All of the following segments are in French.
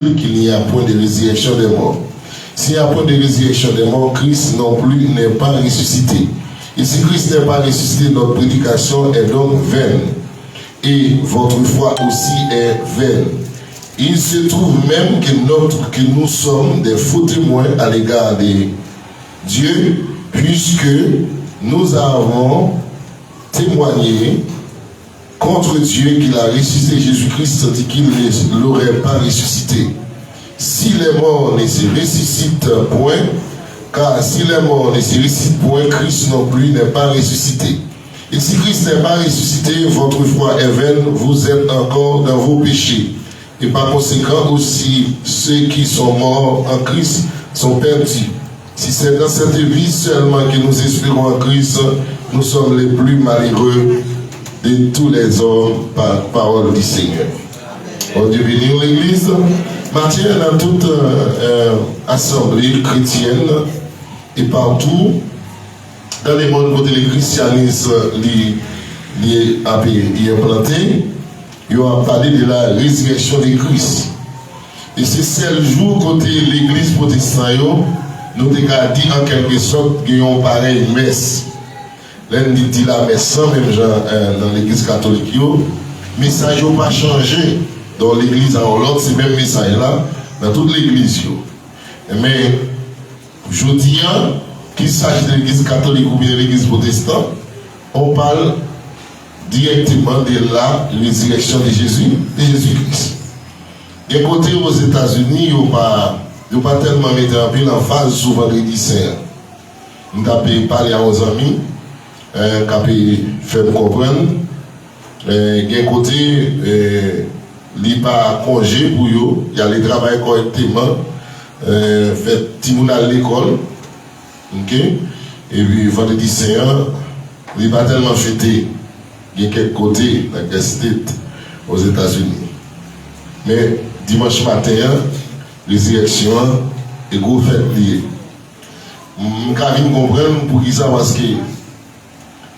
qu'il n'y a point de résurrection des morts. S'il n'y a point de résurrection des morts, Christ non plus n'est pas ressuscité. Et si Christ n'est pas ressuscité, notre prédication est donc vaine. Et votre foi aussi est vaine. Il se trouve même que nous sommes des faux témoins à l'égard de Dieu, puisque nous avons témoigné contre Dieu qu'il a ressuscité Jésus-Christ tandis qu'il ne l'aurait pas ressuscité. Si les morts ne se ressuscitent point, car si les morts ne se ressuscitent point, Christ non plus n'est pas ressuscité. Et si Christ n'est pas ressuscité, votre foi est vaine, vous êtes encore dans vos péchés. Et par conséquent aussi, ceux qui sont morts en Christ sont perdus. Si c'est dans cette vie seulement que nous espérons en Christ, nous sommes les plus malheureux de tous les hommes par parole du Seigneur. On Dieu bénit l'Église. Matthieu, dans toute assemblée chrétienne et partout, dans les mondes où le christianisme est implanté, il a parlé de la résurrection de Christ. Et c'est le jour côté l'église protestante, nous avons dit en quelque sorte qu'il y a une pareille messe. L'un dit la messe sans même genre dans l'église catholique, le message n'a pas changé dans l'église en l'autre, c'est le même message là dans toute l'église. Mais je dis qu'il s'agit de l'église catholique ou bien de l'église protestante, on parle directement de la résurrection de Jésus-Christ. Et côté aux États-Unis, il n'y a pas tellement mis en pile en phase sur vendredi saint. Nous avons parlé à nos amis, nous avons fait nous comprendre. D'un côté, il n'y a pas congé pour eux, il y a le travail correctement, fait tout le monde à l'école. Okay? Et puis vendredi saint, il n'y a pas tellement fêté. Il y a quelques côtés dans la state aux États-Unis. Mais dimanche matin, résurrection est gros fête liée. Je vais comprendre pour qui ça, parce que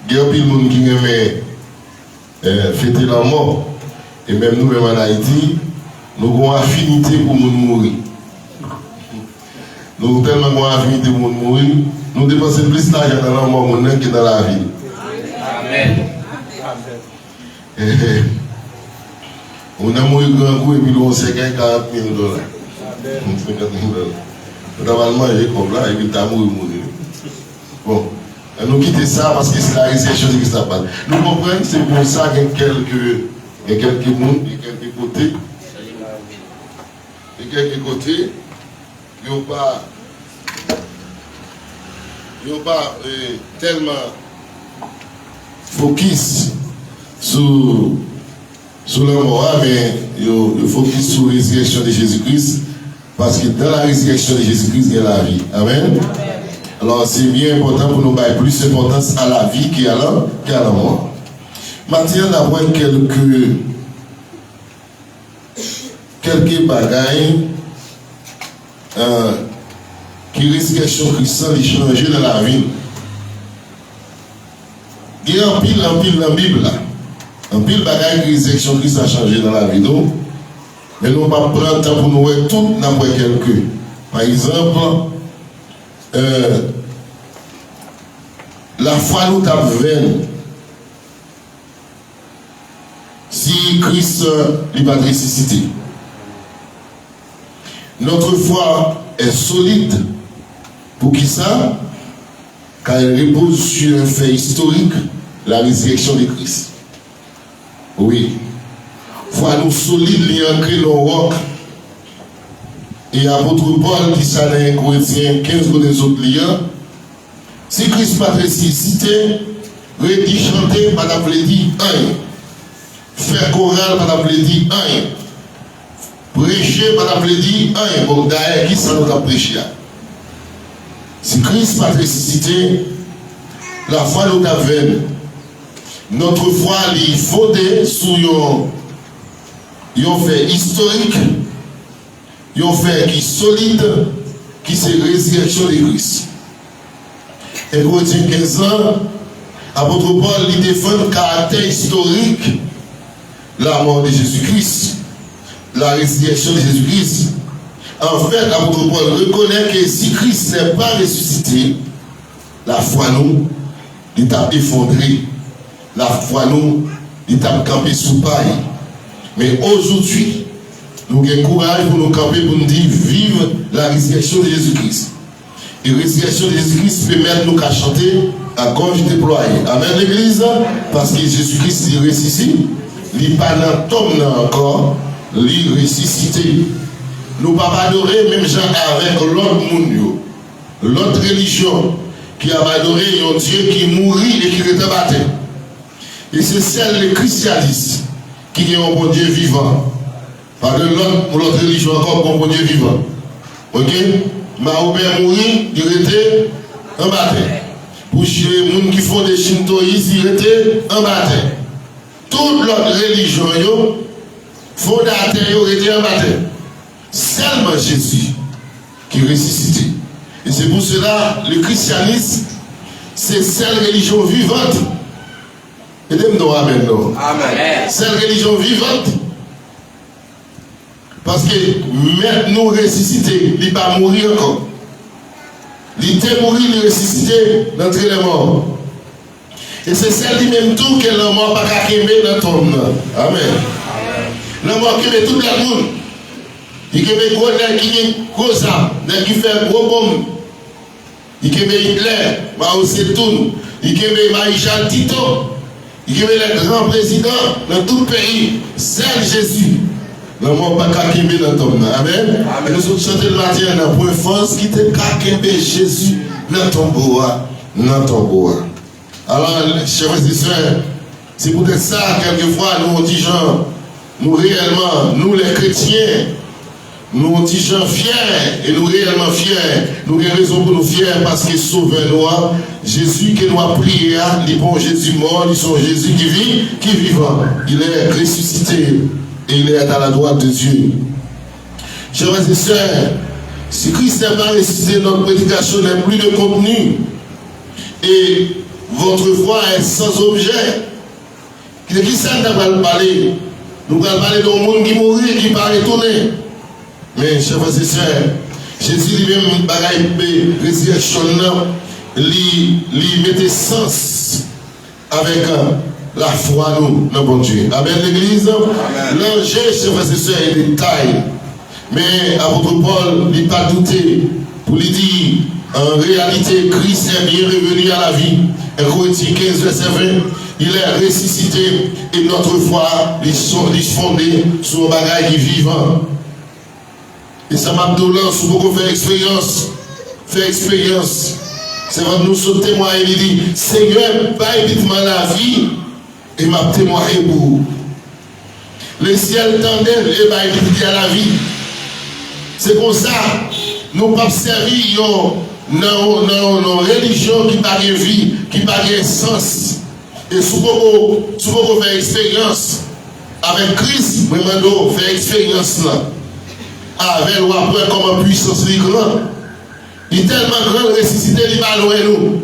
il y a des gens qui aiment fêter la mort. Et même nous, même en Haïti, nous avons une affinité pour nous mourir. Nous avons tellement une affinité pour nous mourir, nous dépensons plus d'argent dans la mort que dans la vie. Amen. On a mouru grand coup et puis on s'est gagné $40,000. On a mangé comme là et puis on a mouru. Bon, nous quittons ça parce que c'est la résurrection de Christ. Nous comprenons, c'est pour ça qu'il y a quelques mondes, il y a quelques côtés. Il y a quelques côtés, ils n'ont pas tellement focus sur la mort, mais il focus sur la résurrection de Jésus-Christ, parce que dans la résurrection de Jésus-Christ, il y a la vie. Amen. Alors c'est bien important pour nous donner plus d'importance à la vie qu'à la mort. Maintenant, on a quelques bagailles qui résurrection Christ de changer dans la vie. Il y a un pile dans la Bible là. Un pile bagaille que résurrection Christ a changé dans la vie. Donc, mais nous ne pouvons pas prendre le temps pour nous voir tout dans quelques. Par exemple, la foi nous a vaine. Si Christ n'est pas ressuscité. Notre foi est solide. Pour qui ça? Car elle repose sur un fait historique, la résurrection de Christ. Oui. Foi nous solide, li ancré dans le roc. Et apôtre Paul dit ça dans 1 Corinthiens 15 pour les autres liens. Si Christ n'a pas ressuscité, redit chanter, pas d'appeler dit un. Faire chorale, pas d'appeler dit un. Prêcher, pas d'appeler dit un. Bon, d'ailleurs, qui ça nous a prêché? Si Christ n'a pas ressuscité, la foi nous a vaine. Notre foi est fondée sur un fait historique, un fait qui est solide, qui c'est la résurrection de Christ. Et Corinthiens 15 ans, apôtre Paul il défend le caractère historique, la mort de Jésus-Christ. la résurrection de Jésus-Christ, en fait, l'apôtre Paul reconnaît que si Christ n'est pas ressuscité, la foi nous, l'étape effondrée, la foi nous, l'étape campée sous paille. Mais aujourd'hui, nous avons courage pour nous camper, pour nous dire, vive la résurrection de Jésus-Christ. Et la résurrection de Jésus-Christ permet nous qu'à chanter à gorge déployée. Amen l'église, parce que Jésus-Christ est ressuscité. Il n'est pas dans le tombe encore, il est ressuscité. Nous ne pouvons pas adorer même gens avec l'autre monde, l'autre religion qui a adoré un Dieu qui mourit et qui était battu. Et c'est celle des christianistes qui est un bon Dieu vivant. Pas de l'autre religion encore un bon Dieu vivant. Ok? Mahomet mourit, il était en baptême. Pour les gens qui font des shintoïstes, il était en baptême. Toute l'autre religion, fondateur, il était en baptême. Seulement Jésus qui est ressuscité. Et c'est pour cela le christianisme, c'est celle religion vivante. Aidez-moi, amen. Amen. Celle religion vivante. Parce que maintenant ressuscité, il ne va pas mourir encore. Il était mort, il est ressuscité d'entre les morts. Et c'est celle même tout que le mort n'a pas qu'aimer dans ton nom. Amen. Le mort qui met tout le monde. Il y a des gros nègres qui ont gros armes, qui fait gros bombes. Il y a des Hitler, Mao Zedong, il y a des Maréchal Tito, il y a les grands présidents dans tout le pays. C'est Jésus. Le mot pas kakembe dans ton nom. Amen. Amen. Nous chantons le matin dans point force qui te kakembe Jésus dans ton bois. Dans ton bois. Alors, chers et sœurs, c'est peut-être ça, quelquefois, nous on dit gens, nous réellement, nous les chrétiens, nous on dit gens fiers, et nous réellement fiers. Nous avons raison pour nous fiers parce que sauveur-nous, Jésus que nous a prié, il est bon Jésus mort, il est Jésus qui vit, qui vivant. Il est ressuscité. Et il est à la droite de Dieu. Chers et sœurs, si Christ n'est pas ressuscité, notre prédication n'est plus de contenu. Et votre foi est sans objet. De qui ça nous va parler? Nous allons parler d'un monde qui mourit, qui va retourner. Mais, chers et sœurs, Jésus lui-même, bagaille résurrection, il mettait sens avec la foi, nous, dans bon Dieu. Amen, l'église. L'enjeu, chers et sœurs, est de taille. Mais, apôtre Paul, il n'a pas douté pour lui dire, en réalité, Christ est bien revenu à la vie. 1 Corinthiens 15, verset 20, il est ressuscité et notre foi est fondée sur un bagage qui est vivant. Et ça m'a donné, si vous faire expérience, c'est votre nous sommes témoins, il dit, Seigneur, pas évitement la vie, et m'a témoigné pour vous. Le ciel tendait et m'a évité à la vie. C'est pour ça, nous ne pouvons pas servir nos religions qui n'a pas de vie, qui n'a pas de sens. Et si vous faire expérience avec Christ, vraiment, faire expérience là. Avec ou après, comme puissance est grande. Il est tellement grand, ressuscité, il va loin nous.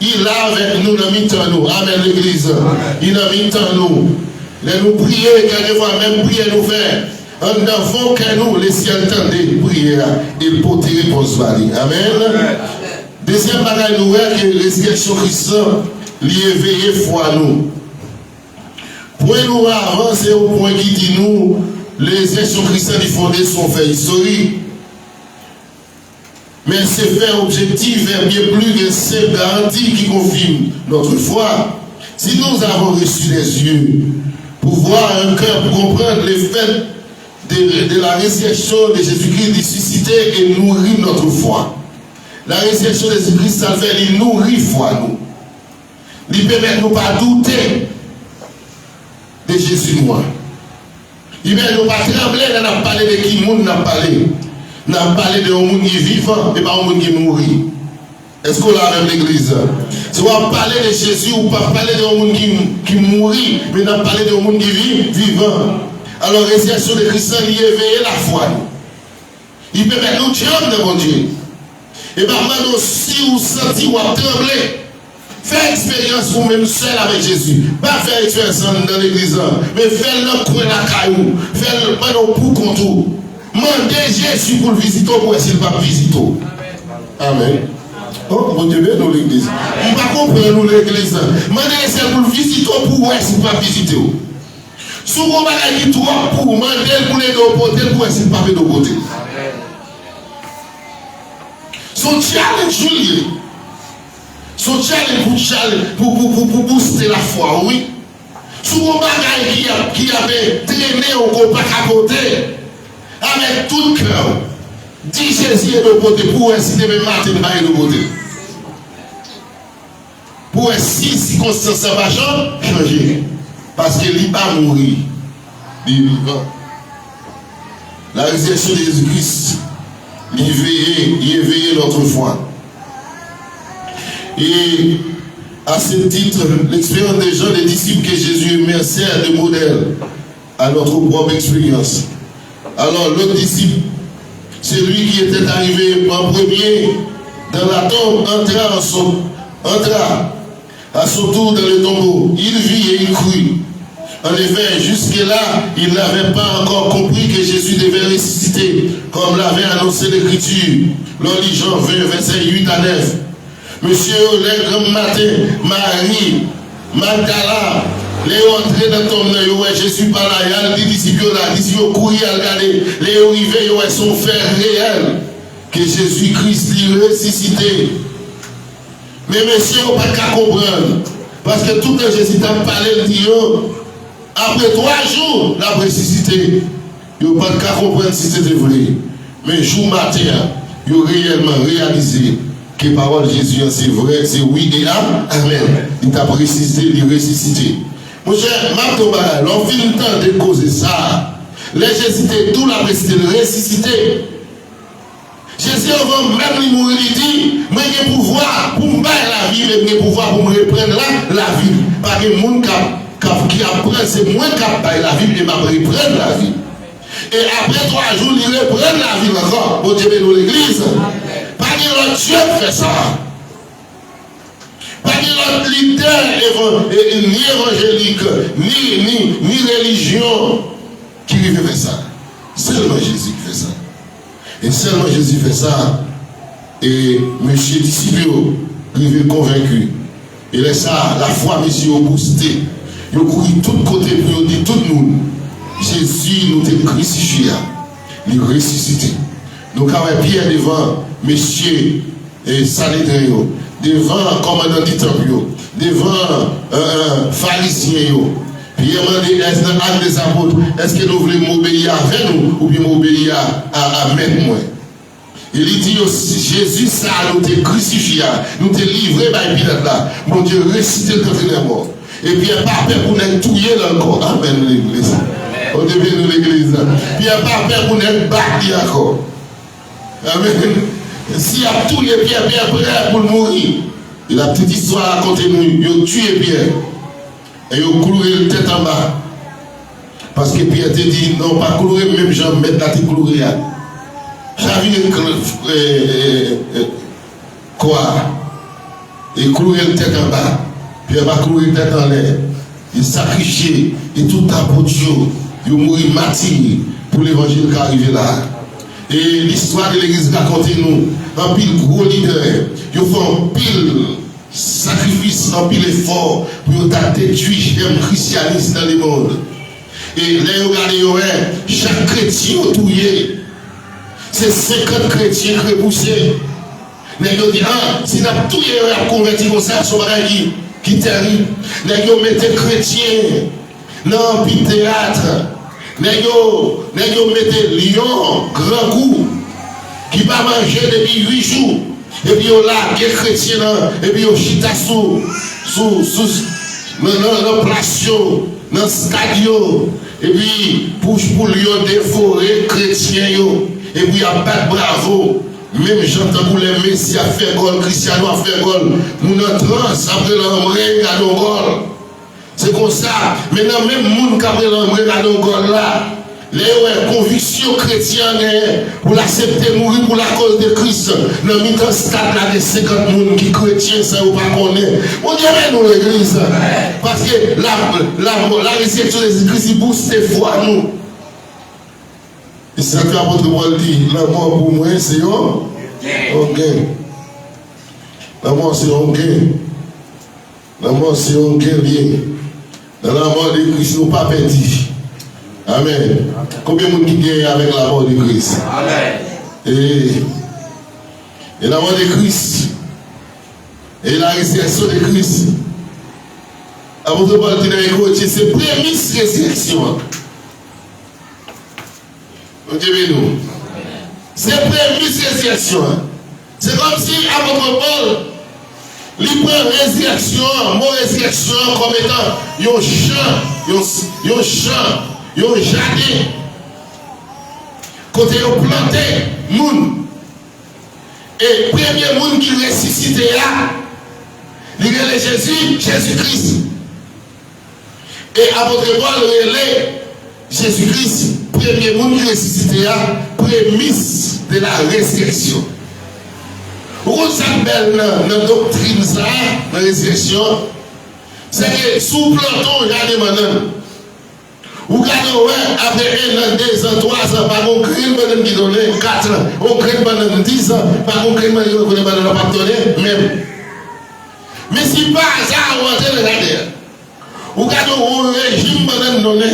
Il est avec nous dans le mi-temps nous. Amen, l'église. Il est dans le mi-temps nous. Nous prier, quelquefois même prier nous faire. En avant que nous, les ciels tendent prier et pour te réponse valide. Amen. Deuxième bagage, nous voyons que la résurrection Christ lui éveille foi nous. Point nous avancer au point qui dit nous, les résurrections chrétiennes fondées sont faits historiques. Mais ces faits objectifs est bien plus que ces garanties qui confirment notre foi. Si nous avons reçu les yeux pour voir un cœur, pour comprendre les faits de la résurrection de Jésus-Christ ressuscité et nourrit notre foi. La résurrection de Jésus-Christ, ça fait, il nourrit foi nous. Il permet de nous pas douter de Jésus moi. Il permet de nous pas trembler, on a parlé de qui monde n'a parlé. On a parlé de un monde qui est vivant et pas un monde qui est mort. Est-ce qu'on a même l'église? Si on va parler de Jésus ou pas parler de un monde qui mourit, mais on a parlé de un monde qui vit vivant. Alors, la résurrection de Christ, il éveille la foi. Il permet de nous trembler de mon Dieu. Et par contre, si vous sentez ou trembler, Fais expérience vous-même seul avec Jésus. Pas faire expérience dans l'église, mais fais-le coin la caillou. Fais-le pour contour. Mandez Jésus pour le visiter pour s'il va visiter. Amen. Oh, mon Dieu, nous l'église. On ne va pas comprendre nous l'église. Mandez Jésus pour le visiter pour s'il va visiter. Si vous avez trop pour demander pour les deux côtés, pour s'il va de côté. Son challenge, Julien. Son challenge pour booster la foi, oui. Souvent, bagaille qui avait traîné au compas capoté, avec tout le cœur, dit Jésus est de côté, pour inciter même matin de côté. Pour si circonstances va changer, parce qu'il n'est pas mourir, il est vivant. La résurrection de Jésus-Christ, il éveillait notre foi. Et à ce titre, l'expérience des gens, des disciples que Jésus aimait, sert de modèle à notre propre expérience. Alors l'autre disciple, celui qui était arrivé en premier dans la tombe, entra à son tour dans le tombeau. Il vit et il crut. En effet, jusque-là, il n'avait pas encore compris que Jésus devait ressusciter, comme l'avait annoncé l'Écriture. Lors de Jean 20, versets 8 à 9. Monsieur, le grand matin, Marie, Magdala, les entrés dans ton œil, Jésus par là, il y a des disciples là, les disciples courent à regarder, les arrivés, son fait réel, que Jésus-Christ l'a ressuscité. Mais monsieur, on ne peut pas comprendre, parce que tout le Jésus t'a parlé, il dit, après 3 jours, la ressuscité, il ne peut pas comprendre si c'était vrai. Mais jour matin, il a réellement réalisé que la parole de Jésus, c'est vrai, c'est oui et amen. Il t'a ressuscité, il est ressuscité. Mon cher, l'on finit le temps de causer ça. Les Jésus étaient tout la ressuscité. Jésus, avant même lui mourir, il dit, moi j'ai pouvoir pour me battre la vie, mais j'ai pouvoir pour me reprendre la vie. Parce que le monde qui apprend, c'est moi qui apprends la vie, et m'a reprendre la vie. Et après 3 jours, il reprend la vie encore. Bon Dieu, nous l'église. Pas que l'autre Dieu fait ça. Pas que l'autre leader ni évangélique, ni religion qui fait ça. Seulement Jésus qui fait ça. Et seulement Jésus fait ça. Et monsieur disciple, il est convaincu. Et là, ça, la foi, monsieur, boosté. Il a couru de tous côtés pour dire tout le monde. Jésus nous a crucifié. Il est ressuscité. Nous avons Pierre devant monsieur et Sanhédrin, devant commandant du temple, devant pharisien. Pierre m'a dit, est-ce dans l'acte des apôtres, est-ce que nous voulons m'obéir avec nous ou bien m'obéir à même moi? Il dit, Jésus, ça nous a crucifié, nous a livré par Pilate là. Mon Dieu, ressuscité quand il est mort. Et puis, il n'y a pas peur pour nous touiller encore. Amen, l'église. On devient nous l'église. Puis, il n'y a pas peur pour nous battre encore. Amen. S'il a touillé Pierre, Pierre prêt pour mourir. Et la petite histoire à raconter nous, il a tué Pierre. Et il a cloué la tête en bas. Parce que Pierre te dit, non, pas clouer, même Jean, mettre la tête clouée. J'avais quoi? Et cloué la tête en bas. Pierre va clouer la tête en l'air. Il sacrifié. Et tout à pour Dieu. Il a mouru martyr pour l'évangile qui est arrivé là. Et l'histoire de l'église raconte nous. Un pile gros leader. Ils font pile sacrifice, un pile effort pour détruire le christianisme dans le monde. Et là, regardez, chaque chrétien touillé. C'est 50 chrétiens crépoussés. Les gens disent, si nous avons touillé, on a converti comme ça, c'est un bagage qui est terrible. Les gens mettent chrétiens dans le théâtre. Les gens mettent lion, grand coup, qui va manger depuis 8 jours. Et puis on a des chrétiens, et puis on chita dans la place, dans le stade, et puis pour lui dévorer chrétiens, et puis il y a pas de bravo. Même j'entends pour les messieurs à faire gol, Cristiano à faire gol, nous entrons après l'embré à nos gol. C'est comme ça. Maintenant, même les gens qui ont l'embré à nos gol là, les convictions chrétiennes pour l'accepter mourir pour la cause de Christ. Dans le temps stade là de 50 personnes qui chrétiens, ça ou pas connaît. On dirait nous l'église. Parce que la résurrection de Jésus-Christ, il booste foi nous. Et c'est ça que l'apôtre Paul dit, la mort pour moi, c'est un gain. La mort, c'est un gain. La mort, c'est un gain. Dans la mort de Christ, nous ne pas perdu. Amen. Combien de monde qui gagne avec la mort de Christ? Amen. Et la mort de Christ et la résurrection de Christ. L'apôtre Paul dit dans les Corinthiens, c'est prémisse résurrection. Nous. C'est prémisse résurrection. C'est comme si l'apôtre Paul il prend résurrection, mot résurrection comme étant un champ, un jardin. Côté on planté, moun. Et premier monde qui ressuscité là, il est Jésus-Christ. Et apôtre Paul relève Jésus-Christ, premier monde qui ressuscité là, prémisse de la résurrection. Pourquoi ça belle dans la doctrine, ça, dans la résurrection, c'est que sous planton, il y a des manants. Ou quand après 1 an, 2 ans, 3 ans, par contre, crime qui donne 4 ans, on crée pendant 10 ans, par contre, crime qui donne pendant pas donné, même. Mais si pas ça, on va te regarder. Ou quand on régime pendant donné,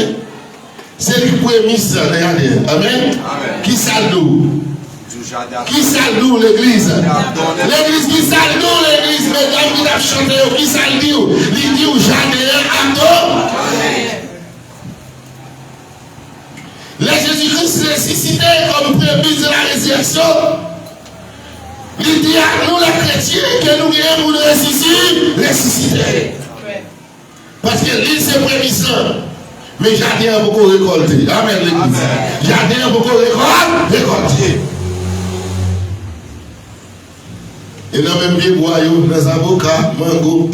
c'est le premier ça, regardez. Amen. Qui s'alloue? Qui s'alloue l'église? L'église qui s'alloue l'église, mesdames qui ont chanté, qui s'alloue? Il dit au jardin, Ando. Le Jésus-Christ ressuscité comme prémisse de la résurrection. Il dit à nous les chrétiens que nous viens pour nous ressusciter. Parce que l'île c'est prémisse. Mais jardin a beaucoup récolté. Amen l'église. Jardin a beaucoup récolté. Et dans le même pied boyau, dans les avocats, mango.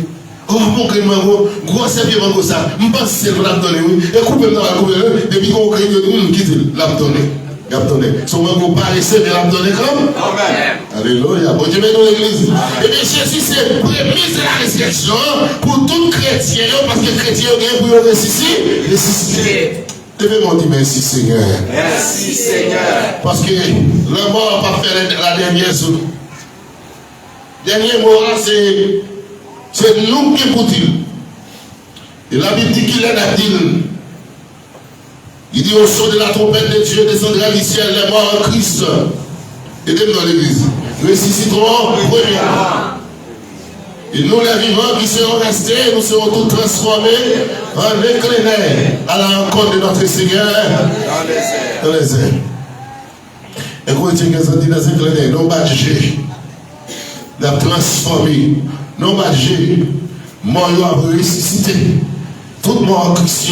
Oh mon crème mango, gros c'est bien mango ça. Je pense que c'est le l'abdonner, oui. Et coupez dans la coupe, depuis qu'on crée de quitte l'abdonner. Son mango paraissait de l'abdonner comme. Amen. Alléluia. Bon Dieu, mais dans l'église. Et bien Jésus, c'est prémisse de la résurrection pour tout chrétien, parce que chrétien est pour ressusciter. Devez-moi dire merci Seigneur. Merci Seigneur. Parce que la mort n'a pas fait la dernière chose. Dernier mot là, c'est nous qui pour dire. Et la Bible dit qu'il est dit. Il dit au son de la trompette de Dieu descendra du ciel les morts en Christ. Aidez-nous dans l'église. Nous ressusciterons premièrement. Et nous les vivants qui serons restés, nous serons tous transformés en éclairés à la rencontre de notre Seigneur dans les airs. Et quand Dieu nous a dit dans les éclairés, nous bâtis. La transformer, non manger, mort à ressusciter. Toute mort en Christ,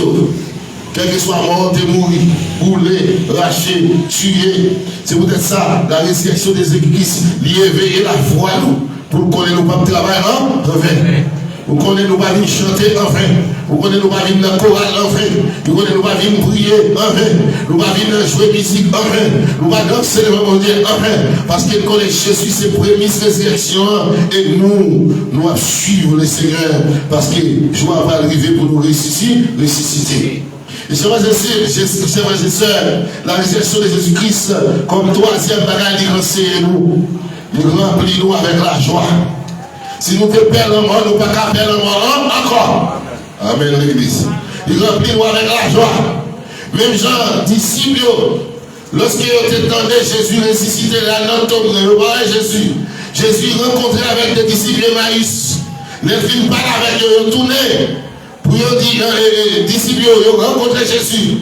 quel que soit mort, de mourir, brûler, racher, tuer. C'est peut-être ça, la résurrection des églises, l'éveiller la foi, nous, pour qu'on ait nous pas travailler en vain. Pour qu'on ait nous pas venir chanter en vain. Pour qu'on ait nous pas venir dans le choral en vain. Pour qu'on ait nous pas venir prier en vain. Nous pas venir jouer musique en vain. Nous pas danser devant Dieu en vain. Parce que connaît Jésus, c'est prémisse résurrection. Et nous allons suivre le Seigneur. Parce que je vais arriver pour nous ressusciter. Et chers frères et sœurs, la résurrection de Jésus-Christ, comme troisième bagage, il renseigne nous. Il remplit nous avec la joie. Si nous te perdons mort, nous ne pouvons pas perdre mort encore. Amen l'église. Il remplit nous avec la joie. Même Jean, disciples, lorsqu'ils ont entendu Jésus ressuscité, la note tombe, Jésus. Jésus rencontré avec des disciples Emmaüs. Les filles parlent avec eux, ils tourné. Pour eux dire, les disciples, ils ont rencontré Jésus.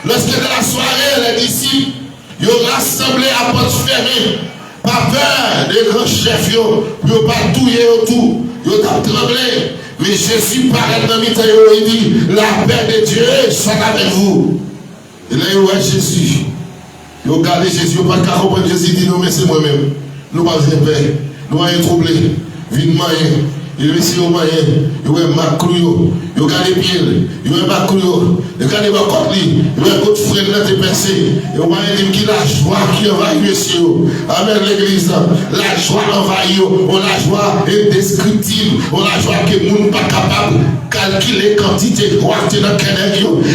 Lorsque dans la soirée, les disciples, ils ont rassemblé à porte fermée. Pas peur des grands chefs, ils n'ont pas touillé autour, ils ont tremblé. Mais Jésus paraît dans le milieu, il dit, la paix de Dieu soit avec vous. Et là, il y a Jésus. Ils ont regardé Jésus, ils n'ont pas comprendre. Jésus dit, non, mais c'est moi-même. Nous n'avons pas de paix. Nous avons troublé. Vite moyen. Il est au moyen, il est maclou, il regarde les pieds, il est maclou, il regarde les côtes, il est votre frère dans tes pensées. Et on va dire qu'il a la joie qui envahit monsieur. Amen l'église. La joie envahit, on la joie indescriptible, on la joie que le monde n'est pas capable de calculer la quantité de joie qui est dans le cœur.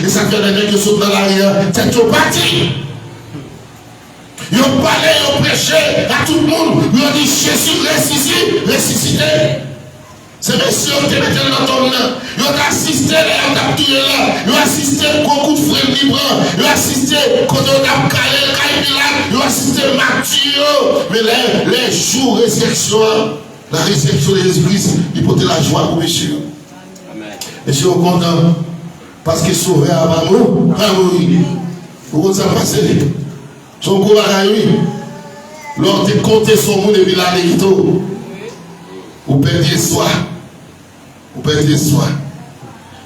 Et ça fait des gens qui sont dans l'arrière, c'est tout parti. Ils ont parlé, ils ont prêché à tout le monde. Ils ont dit Jésus ressuscité. C'est messieurs qui étaient dans ton nom. Ils ont assisté à la capture là. Ils ont assisté à beaucoup de frères libres. Ils ont assisté quand on a calé le caïmila. Ils ont assisté à Mathieu. Mais les jours de résurrection, la résurrection de Jésus-Christ, il portait la joie pour messieurs. Et je suis content parce qu'il sauvé à Bamou. Vous ça passe. Son gros bagaille, lors de compter son monde et puis la l'équito, vous perdez soi. Vous perdez soi.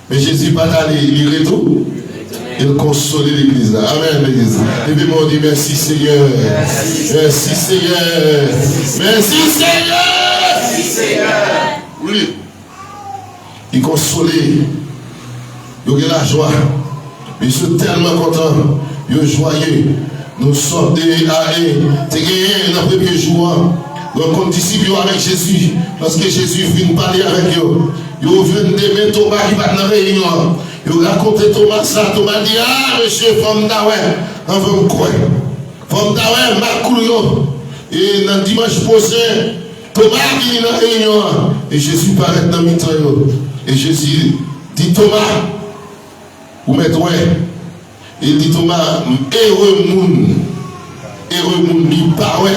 Mais Jésus pas allé, il retourne. Il console l'église. Amen, l'église. Et puis on dit merci Seigneur. Merci Seigneur. Merci Seigneur. Merci Seigneur. Oui. Il console. Il a la joie. Il sont tellement contents. Il est joyeux. Nous sommes des allés, c'est gagné dans le premier jour. Donc, on disciple avec Jésus. Lorsque Jésus vient parler avec eux, il vient d'aimer Thomas qui va dans la réunion. Il raconte Thomas ça. Thomas dit ah, monsieur, femme d'Aoué, on veut me croire. Femme d'Aoué, ma couillon. Et dans le dimanche prochain, Thomas vient dans la réunion. Et Jésus paraît dans le mitraille. Et Jésus dit Thomas, vous mettez il dit Thomas, heureux monde qui parle,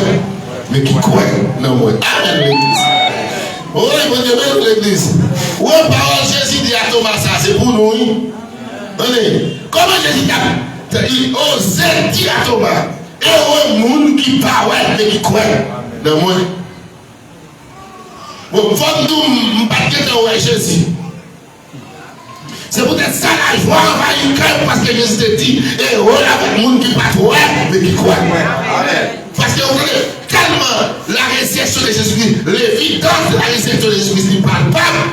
mais qui croit dans moi. Amen l'église. Oui, bon Dieu, même l'église. Oui, parole Jésus dit à Thomas ça, c'est pour nous. Allez, comment Jésus il osait dire à Thomas, heureux monde qui parle, mais qui croit dans moi. Bon, faut nous battre dans Jésus. C'est peut-être ça la joie envahit le cœur parce que Jésus te dit, et voilà avec le monde qui pas croire, mais qui croit. Parce que vous voyez, tellement la résurrection de Jésus-Christ, l'évidence de la résurrection de Jésus-Christ n'est pas palpable.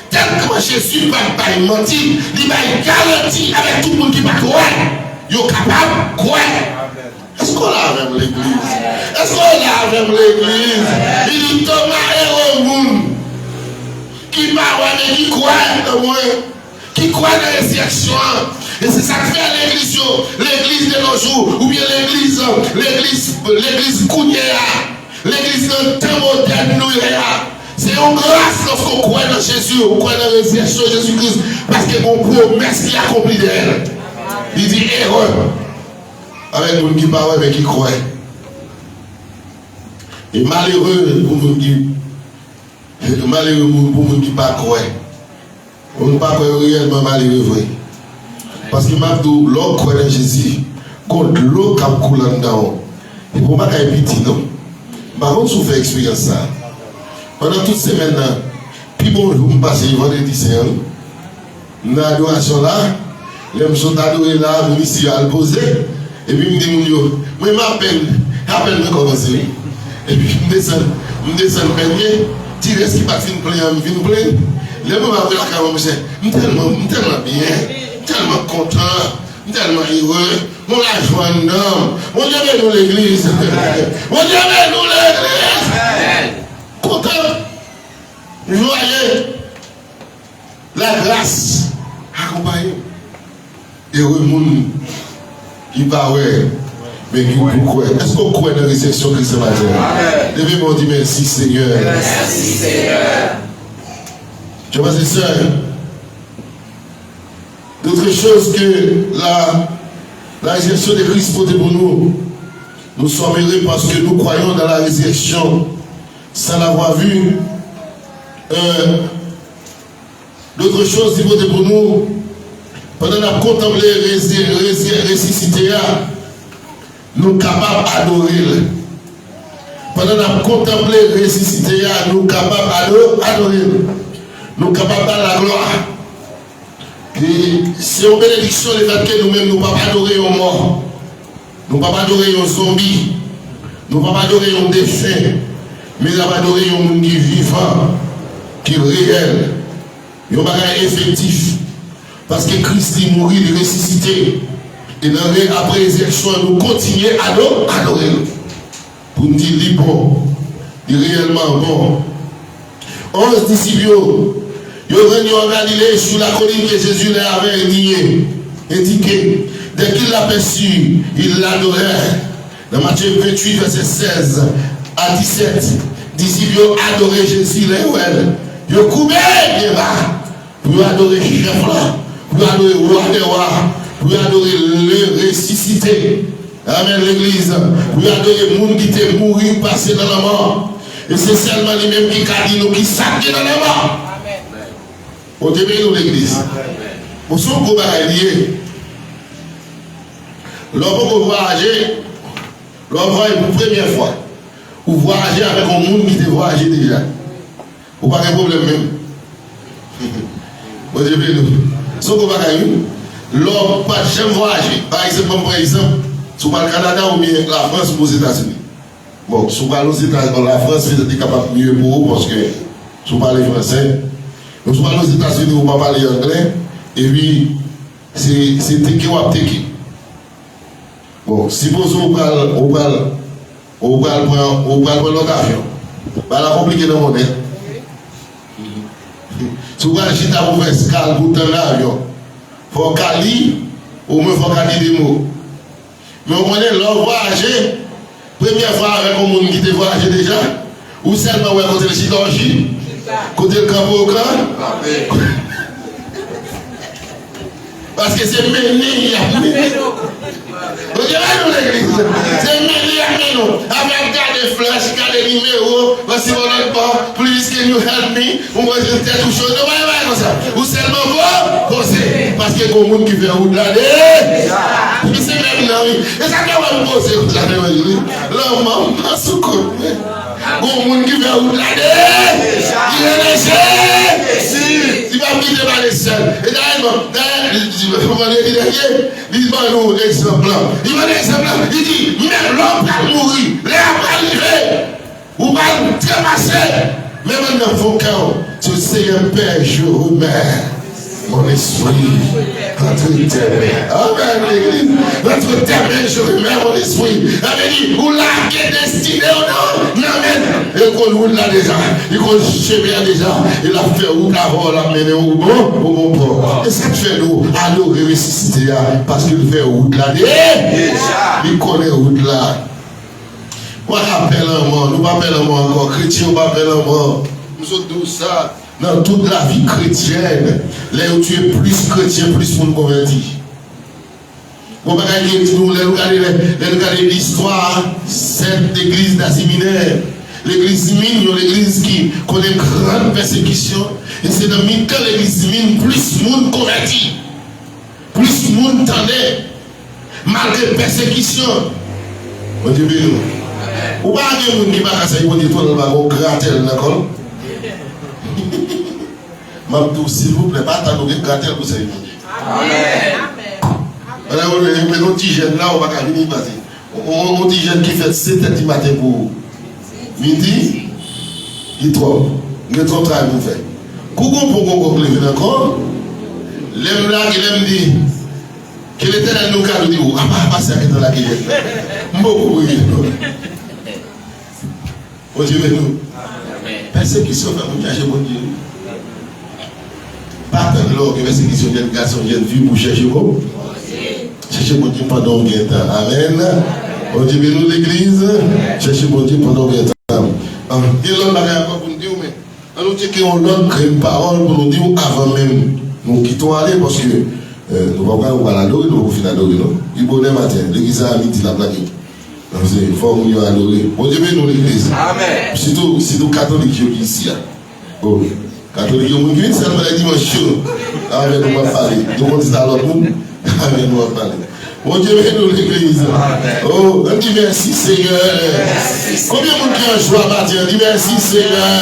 Tellement Jésus ne va pas mentir, il va garantir avec tout le monde qui pas croire. Il est capable de croire. Est-ce qu'on a même l'église? Est-ce qu'on a même l'église? Il dit Thomas est au monde qui parle mais qui croit dans moi. Qui croit dans la résurrection. Et c'est ça que fait l'église de nos jours, ou bien l'église Kounia, l'église de temps moderne. C'est une grâce lorsqu'on croit dans Jésus, on croit dans la résurrection de Jésus-Christ, parce que mon promesse qui accomplit d'elle. Il dit heureux avec les gens qui parlent mais qui croient. Et malheureux pour vous qui ne pas croire. On ne peut pas réellement malheureux vrai. Parce que m'a dit l'eau croit dans Jésus contre l'eau qui a coulé dedans. Et pour moi qui est petit non. Par contre si vous faites expérience ça. Pendant toute semaine là, puis bon vous me passez vendredi saint. Dans l'adoration là, les gens adorés là, ministre a posé et puis me dit moi m'appelle me commencer. Et puis me descend premier, tirer ce qui pas fin plein. Les gens m'ont la caméra, je suis tellement bien, tellement content, tellement heureux. Mon la joie d'homme. Mon Dieu, nous l'église. Mon Dieu, nous l'église. Content, joyeux. La grâce accompagne. Heureux monde qui parle, mais qui croit. Est-ce qu'on croit dans la résurrection de Christ matin? Levez-moi dire merci Seigneur. Merci Seigneur. Je vois, c'est ça. D'autre chose que la résurrection de Christ pour nous. Nous sommes heureux parce que nous croyons dans la résurrection sans l'avoir vu. D'autre chose qui pour nous, pendant qu'on a contemplé ressuscité, nous sommes capables d'adorer. Pendant qu'on a contemplé ressuscité, nous sommes capables d'adorer. Nous sommes capables de la gloire. Et c'est une bénédiction le fait que nous-mêmes, nous ne pouvons pas adorer un mort. Nous ne pouvons pas adorer un zombie. Nous ne pouvons pas adorer un défunt. Mais nous pouvons adorer un monde qui est vivant. qui est réel. Il y a un bagage effectif. Parce que Christ est mort, il est ressuscité. Et après résurrection, nous continuons à adorer. Pour nous dire, il est bon. Il est réellement bon. 11 disciples, ils sont venus en Galilée sur la colline que Jésus leur avait indiqué. Dès qu'il l'aperçut, il l'adorait. Dans Matthieu 28, verset 16 à 17, disciples ont adoré Jésus, ils ont coupé les bras pour adorer le chef là, pour adorer le roi des rois, pour adorer le ressuscité. Amen, l'église. Pour adorer le monde qui était mort, passé dans la mort. Et c'est seulement lui-même qui a dit nous qui s'acquit dans la mort. On te met nous l'église. Pour son combat lié. Lorsque vous voyagez, lorsque vous voyagez pour la première fois, vous voyagez avec un monde qui te voyagé déjà. Vous n'avez pas de problème même. Bon, je vais nous. Son combat lié. Lorsque pas jamais voyager, par exemple, si vous parlez au Canada ou bien la France ou aux États-Unis. Bon, si vous parlez aux États-Unis, la France, vous êtes capable de mieux pour vous parce que si vous parlez français. Donc, si vous parlez aux États-Unis, vous ne parlez pas anglais. Et puis, c'est teki ou apteki. Bon, supposons vous parlez prendre l'autre avion. Bah, la compliqué dans le monde. Si vous parlez chita pour faire escale pour dans l'avion, il faut qu'à lire, au moins il faut qu'à dire des mots. Mais on connaît leur voyager, première fois avec un monde qui te voyagé déjà, ou seulement ouais, côté le Chicago, côté le Campo au camp. Parce que c'est mêlé, regardez-nous l'église, c'est mêlé à nous, avec des flashs, des numéros, voici mon pas, please can you help me, ou moi je tête ou chose, comme ça, ou seulement vous, poser, parce que le monde qui fait route là, puis c'est même là, oui, et ça va me poser, vous savez, l'homme m'a soukou, le monde qui fait route là, il est léger, il va me quitter par les seuls, et d'ailleurs, il dit, nous exemple. Il va l'exemple, il dit, même l'homme va mourir, l'air va arriver, ou va trépasser. Mais maintenant, vos cœurs, tu sais, un Père, je remets mon esprit entre tes mains. Amen, l'église. Entre tes mains, je remets mon esprit. Amen, dit, vous l'avez destiné ou non? Amen. Et qu'on roule là déjà, et qu'on chère bien déjà, il a fait où d'abord la mener au bon port. Et ce que fait nous, adorer ressusciter, parce qu'il fait route là déjà. Il connaît route là. On appelle un mort, nous pas appelons un mort encore, chrétien, on pas appelle un mort. Nous sommes tous ça. Dans toute la vie chrétienne, là où tu es plus chrétien, plus pour nous convertir. Vous regardez l'histoire, cette église d'Asiminaire. L'église mine, l'église qui connaît une grande persécution. Et c'est dans mine que l'église mine, plus de monde converti. Plus de monde tendait. Malgré persécution. On dit bien nous. Ou pas de monde qui va casser, il va dire tout le monde gratter dans l'école. M'abdou, s'il vous plaît, pas attendre que gratter pour ça. Amen. Mais nos petits jeunes là, on va pas venir passer. On dit jeunes qui fait 7h du matin pour midi, il trop. Il trop travail pour faire. Coucou pour qu'on lever encore. L'aime là, il aime dire. Qu'il était dans nos cas, il dit, ah, pas passer à dans la guillette. Beaucoup, oui. Oh Dieu, nous. Persécution, vous cherchez mon Dieu. Pas de l'or que persécution de garçon, jeune fille pour chercher quoi? Cherchez mon Dieu pendant un temps. Amen. Oh Dieu, nous l'église. Cherchez mon Dieu pendant un temps. Il y a l'autre encore pour nous dire, mais nous disons qu'on donne une parole pour nous dire avant même. Nous quittons aller parce que nous ne pouvons pas l'adorer, nous pouvons adorer. Il faut le matin, l'église à midi la plaque. Il faut nous adorer. Oh Dieu, nous l'église. Amen. Surtout catholiques qui sont ici. Bon. Catholique, vous venez seulement les dimanches. Amen, nous allons parler. Tout le monde dit à l'autre monde. Amen, nous allons parler. Mon Dieu, nous l'église. Oh, on dit merci Seigneur. Combien de monde qui ont joie à dire? Dis merci Seigneur.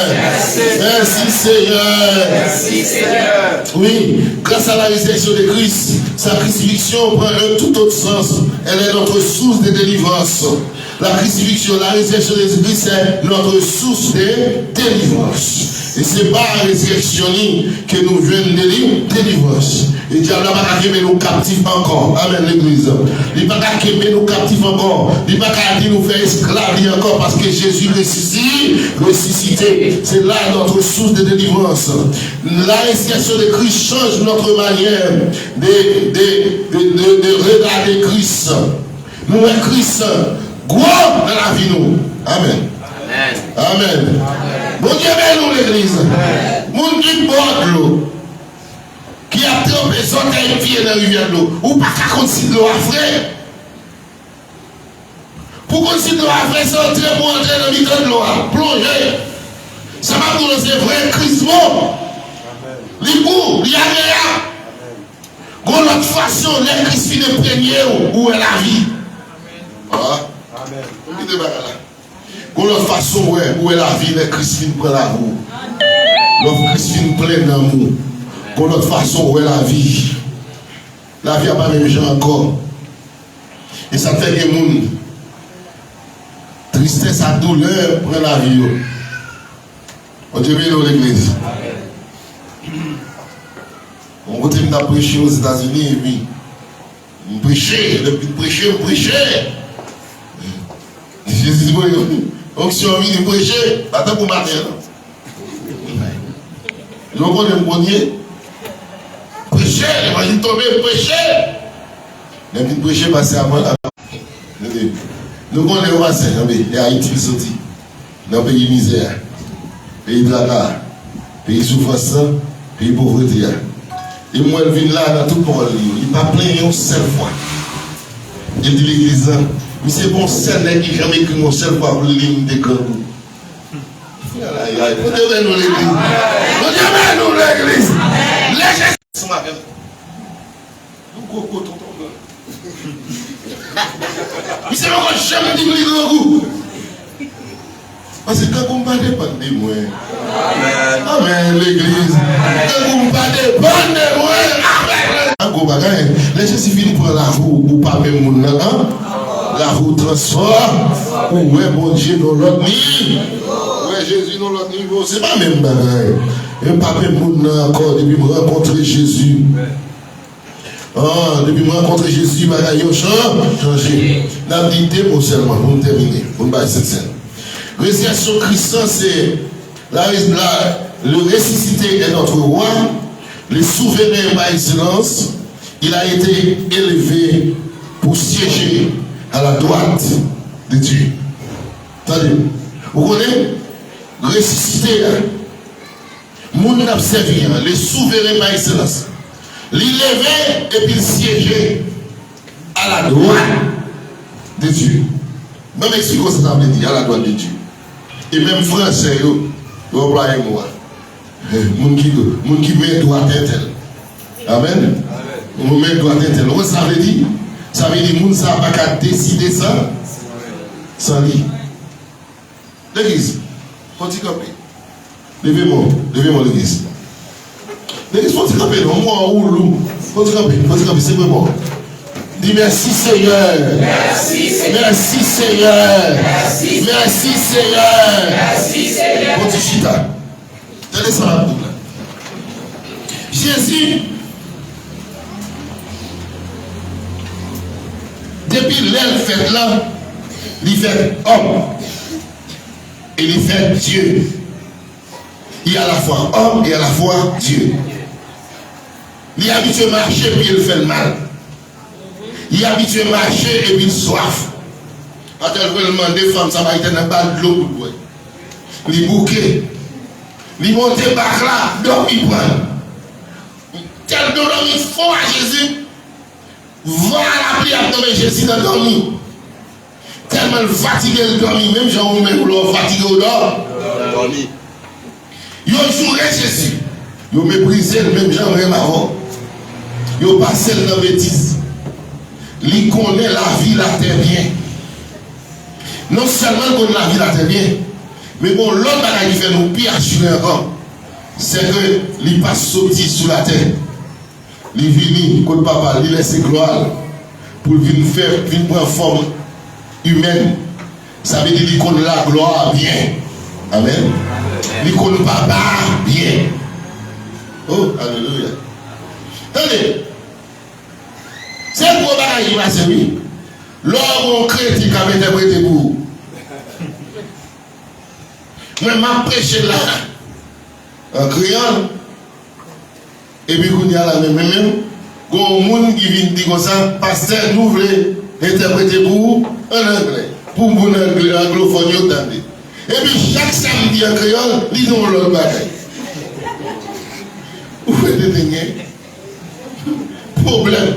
Merci Seigneur. Merci Seigneur. Oui, grâce à la résurrection de Christ, sa crucifixion prend un tout autre sens. Elle est notre source de délivrance. La crucifixion, la résurrection de Jésus-Christ, c'est notre source de délivrance. Et ce n'est pas la résurrection que nous venons de délivrance. Et le diable n'a pas qu'à nous captifs encore. Amen, l'église. Il n'a pas qu'à nous captifs encore. Il n'a pas qu'à nous faire esclaves encore parce que Jésus ressuscité. C'est là notre source de délivrance. La résurrection de Christ change notre manière de regarder Christ. Nous, Christ, gros dans la vie, nous. Amen. Amen. Bon Dieu, nous l'église. Mon qui porte l'eau, qui a trempé son pied dans la rivière de l'eau, ou pas qu'à considérer l'eau à frais. Pour considérer l'eau à frais, c'est entrer pour entrer dans le milieu de l'eau, plonger. Ça va pour c'est vrai, Christ bon. L'ibou, l'agréable. Qu'on l'autre façon, les Christ finit premier où est la vie. Voilà. Amen. Qu'on l'autre façon, où est la vie, les Christ finit prend la roue. L'autre Christ finit plein d'amour. Qu'on l'autre façon, où est la vie. La vie n'a pas même gens encore. Et ça fait que moun tristesse à douleur prend la vie. On dit bien dans l'église. On continue à prêcher aux États-Unis et puis on prêchait, depuis prêcher, on prêchait. Jésus dit, donc si on a envie de prêcher, attends pour matin. Je connais le premier. Prêcher, l'évangile tombé, prêcher. Les petits prêcher passer avant la. Nous connaissons le passé, il y a Haïti qui sorti. Dans le pays misère, pays de la gare, pays souffrance, pays pauvreté. Et moi, je viens là dans tout le monde. Il n'a pas plein une seule fois. Il dit l'église, mais c'est bon, c'est qui jamais écrit une seule fois pour le ligne de Kangou. Vous devez nous l'église. Vous devez nous l'église. Les gens. Mais c'est encore jamais dit l'église de Kangou. Parce que quand on ne dépend pas de moi. Amen, l'église. Quand on ne dépend pas de moi. Amen. Les gens s'y finissent pour la roue ou pas même mon nom. La roue transforme. Ouais, bon Dieu, dans l'autre niveau. Ouais, Jésus dans l'autre niveau. C'est pas même bagaille. Et pas même mon nom encore depuis me rencontrer Jésus. Depuis me rencontrer Jésus, bagaille a changé. N'a dit deux mots seulement pour terminer. Pour me battre cette scène. Résurrection Christ, c'est le ressuscité est notre roi, le souverain par excellence. Il a été élevé pour siéger à la droite de Dieu. Attendez, vous connaissez? Ressuscité, mon observé, le souverain par excellence. L'élevé et puis siéger à la droite de Dieu. Même expliquons ce que ça veut dire, à la droite de Dieu. Et même français, vous employez moi. Moun qui met droit à tel. Amen. On met droit à tel. Ça veut dire? Ça veut dire moun ça n'a pas qu'à décider ça sans lui. L'église, faut-il camper? Levez-moi l'église. L'église, faut-il camper? Non, moi, ou loup. Faut-il camper? C'est vraiment. Dis merci Seigneur. Merci Seigneur. Merci Seigneur. Merci Seigneur. Merci Seigneur. Bon chita. Tenez ça là. Jésus, depuis l'aile fait là, il fait homme. Et il fait Dieu. Il est à la fois homme et à la fois Dieu. Il est habitué à marcher puis il fait le mal. Il est habitué à marcher et puis il soif. Quand elle veut demander des femmes, ça va être un bal de l'eau pour boire. Il bouquet. Il monte par là, donc il prend. Tel que l'homme il faut à Jésus, va à la prière tomber Jésus dans le dormi. Tellement fatigué le dormi, même Jean ou même l'homme fatigué au dormi. Il a joué Jésus. Il a méprisé le même Jean même avant. Il a passé dans la bêtise. Il connaît la vie, la terre bien. Non seulement il connaît la vie, la terre bien, mais bon, l'autre bagage qui fait nous pire assurer encore, c'est que il passe sorti sur la terre. Il vient, côté papa, il laisse gloire pour venir prendre forme humaine Ça veut dire qu'il connaît la gloire bien. Amen. Il connaît papa bien. Oh, alléluia. Attendez. C'est pour bagage qui va servir. L'homme chrétien qui a interprété pour vous. Moi, je prêche là, en créole. Et puis, il y a la même. Il y a un monde qui vient dire comme ça, pasteur, nous voulons interpréter pour vous en anglais. Pour vous, en anglophone, attendez. Et puis, chaque samedi en créole, lisons l'autre bagaille. Vous faites des dingues. Problème.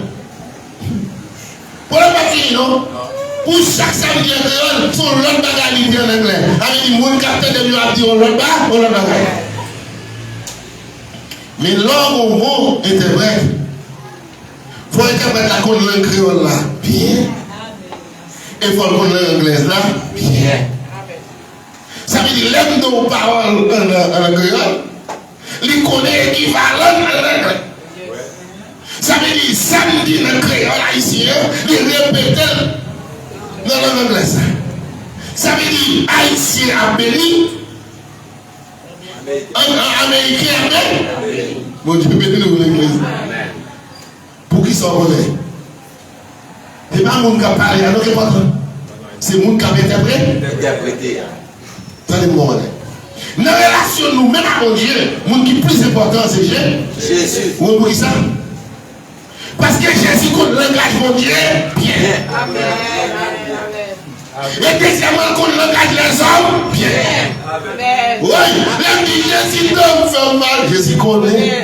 Pour la partie, non? Pour chaque samedi en créole, son l'autre bagaille dit en anglais. Avec les gens qui captent de lui a dit l'autre bagaille. Mais l'homme au mot interprète. Il faut interpréter la langue créole là, bien. Et il faut la langue anglaise là, bien. Ça veut dire l'aime nos paroles en créole. Il connaît l'équivalent en anglais. Ça veut dire samedi dans le créole haïtien, il répète dans la langue anglaise. Ça veut dire haïtien à béni, américain à béni. Bon Dieu béni nous l'église. Pour qui s'en connaît? C'est pas le monde qui a parlé, alors que c'est le monde qui a interprété. Attendez-moi. Dans la relation nous, même à mon Dieu, le monde qui est plus important, c'est Jésus. Vous voyez ça? Parce que Jésus connaît le langage mon Dieu bien. Et deuxièmement, qu'on langage les hommes bien. Oui, l'homme dit Jésus t'homme fait mal. Jésus connaît.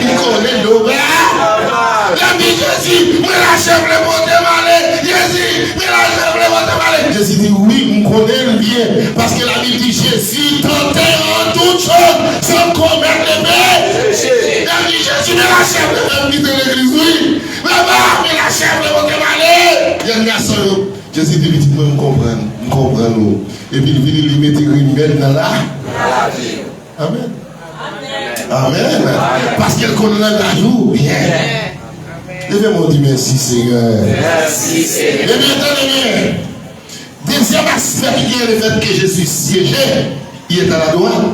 Il connaît l'homme. L'homme dit Jésus, mais la chèvre le monte malé. Jésus, mais la chèvre le monte malé. Jésus dit oui, on connaît bien. Parce que la Bible dit Jésus tentait en toutes choses sans commettre les péchés. L'homme dit Jésus, mais la chèvre le monte malé. L'église, oui. Mais la chèvre le monte malé. Il y a un garçon. Jésus dit, petit, nous comprenons. Et puis, il met des remèdes dans la vie. Amen. Amen. Parce qu'elle connaît la joue bien. Levez-moi, dit merci, Seigneur. Merci, Seigneur. Et bien, attendez bien. Deuxième aspect qui est le fait que Jésus siégé, il est à la droite.